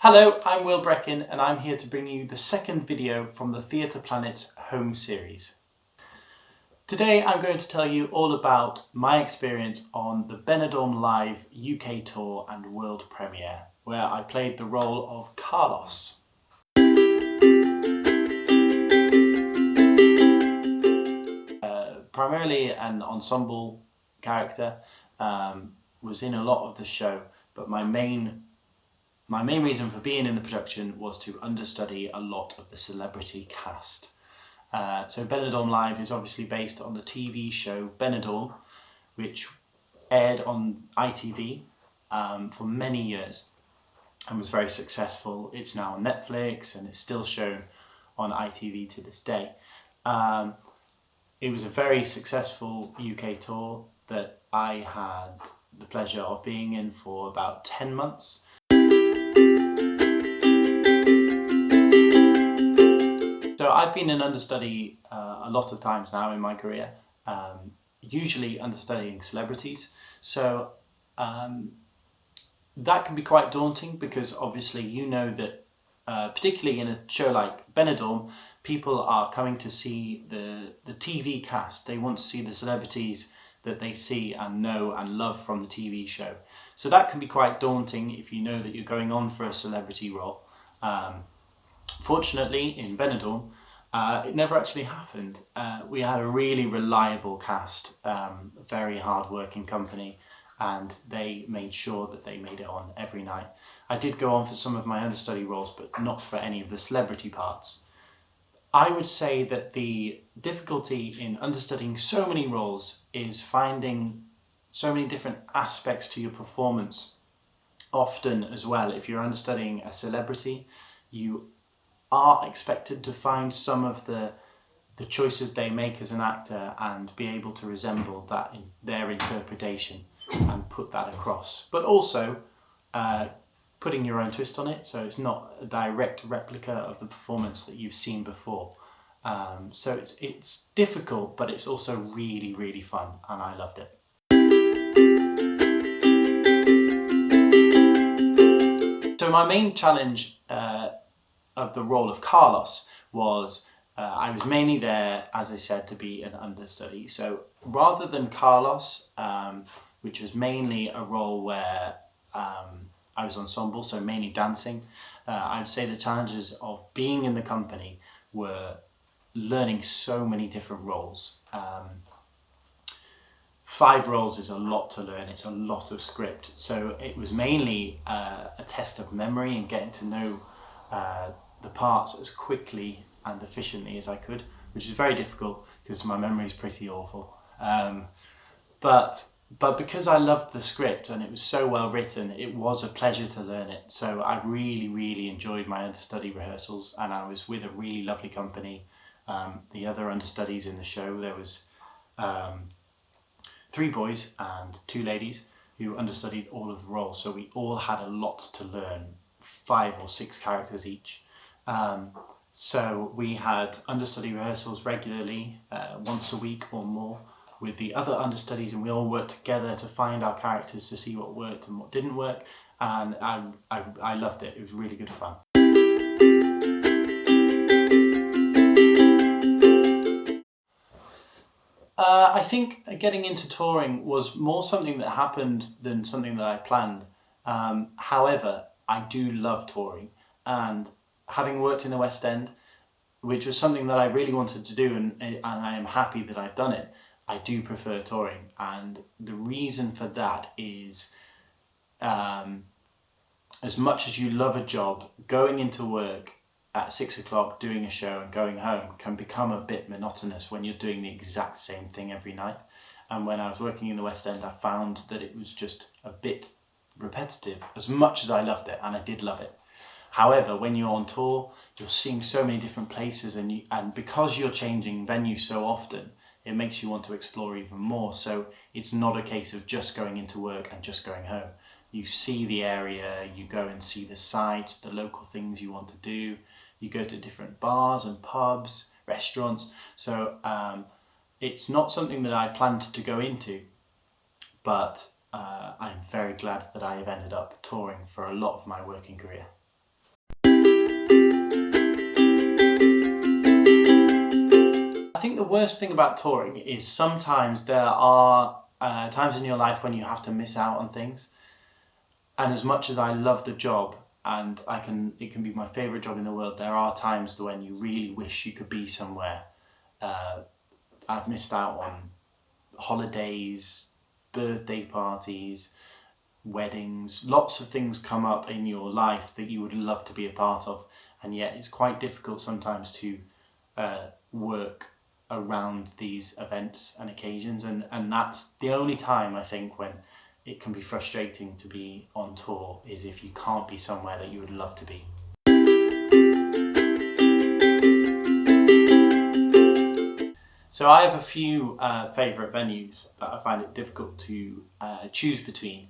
Hello, I'm Will Breckin and I'm here to bring you the second video from the Theatre Planet's Home series. Today I'm going to tell you all about my experience on the Benidorm Live UK tour and world premiere, where I played the role of Carlos. Primarily an ensemble character, was in a lot of the show, but my main reason for being in the production was to understudy a lot of the celebrity cast. So Benidorm Live is obviously based on the TV show Benidorm, which aired on ITV for many years and was very successful. It's now on Netflix and it's still shown on ITV to this day. It was a very successful UK tour that I had the pleasure of being in for about 10 months. So I've been an understudy a lot of times now in my career, usually understudying celebrities. So that can be quite daunting because obviously you know that particularly in a show like Benidorm, people are coming to see the TV cast. They want to see the celebrities that they see and know and love from the TV show. So that can be quite daunting if you know that you're going on for a celebrity role. Fortunately, in Benidorm, it never actually happened. We had a really reliable cast, very hard-working company, and they made sure that they made it on every night. I did go on for some of my understudy roles, but not for any of the celebrity parts. I would say that the difficulty in understudying so many roles is finding so many different aspects to your performance. Often as well, if you're understudying a celebrity, you are expected to find some of the choices they make as an actor and be able to resemble that in their interpretation and put that across, but also putting your own twist on it, so it's not a direct replica of the performance that you've seen before. So it's difficult, but it's also really fun, and I loved it. So my main challenge of the role of Carlos was I was mainly there, as I said, to be an understudy. So rather than Carlos, which was mainly a role where I was ensemble, so mainly dancing, I would say the challenges of being in the company were learning so many different roles. 5 roles is a lot to learn, it's a lot of script. So it was mainly a test of memory and getting to know the parts as quickly and efficiently as I could, which is very difficult because my memory is pretty awful. But because I loved the script and it was so well written, it was a pleasure to learn it. So I really enjoyed my understudy rehearsals, and I was with a really lovely company. The other understudies in the show, there was 3 boys and 2 ladies who understudied all of the roles. So we all had a lot to learn, 5 or 6 characters each. So we had understudy rehearsals regularly, once a week or more, with the other understudies, and we all worked together to find our characters, to see what worked and what didn't work, and I loved it. It was really good fun. I think getting into touring was more something that happened than something that I planned. However, I do love touring, and having worked in the West End, which was something that I really wanted to do, and I am happy that I've done it, I do prefer touring. And the reason for that is as much as you love a job, going into work at 6 o'clock, doing a show and going home can become a bit monotonous when you're doing the exact same thing every night. And when I was working in the West End, I found that it was just a bit repetitive, as much as I loved it, and I did love it. However, when you're on tour, you're seeing so many different places, and because you're changing venues so often, it makes you want to explore even more. So it's not a case of just going into work and just going home. You see the area, you go and see the sites, the local things you want to do. You go to different bars and pubs, restaurants. So it's not something that I planned to go into, but I'm very glad that I have ended up touring for a lot of my working career. I think the worst thing about touring is sometimes there are times in your life when you have to miss out on things. And as much as I love the job and it can be my favourite job in the world, there are times when you really wish you could be somewhere. I've missed out on holidays, birthday parties, weddings, lots of things come up in your life that you would love to be a part of, and yet it's quite difficult sometimes to work around these events and occasions, and that's the only time I think when it can be frustrating to be on tour, is if you can't be somewhere that you would love to be. So I have a few favourite venues that I find it difficult to choose between.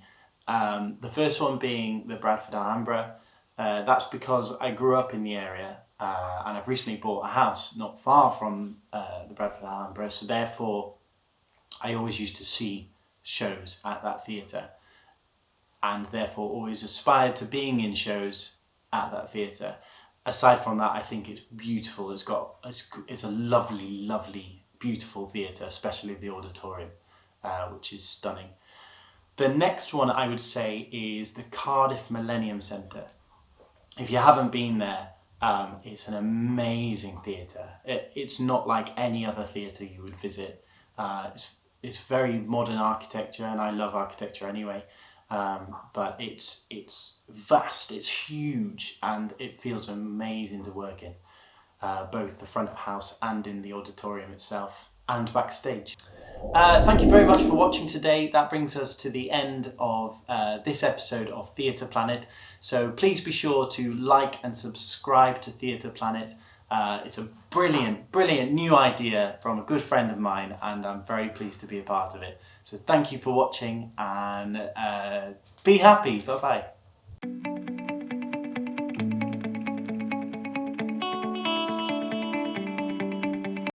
The first one being the Bradford Alhambra. That's because I grew up in the area and I've recently bought a house not far from the Bradford Alhambra, so therefore I always used to see shows at that theatre, and therefore always aspired to being in shows at that theatre. Aside from that, I think it's beautiful. It's a lovely, beautiful theatre, especially the auditorium, which is stunning. The next one I would say is the Cardiff Millennium Centre. If you haven't been there, it's an amazing theatre. It's not like any other theatre you would visit. It's very modern architecture, and I love architecture anyway. But it's vast, it's huge, and it feels amazing to work in, both the front of house and in the auditorium itself and backstage. Thank you very much for watching today. That brings us to the end of this episode of Theatre Planet. So please be sure to like and subscribe to Theatre Planet. It's a brilliant new idea from a good friend of mine, and I'm very pleased to be a part of it. So thank you for watching, and be happy. Bye bye.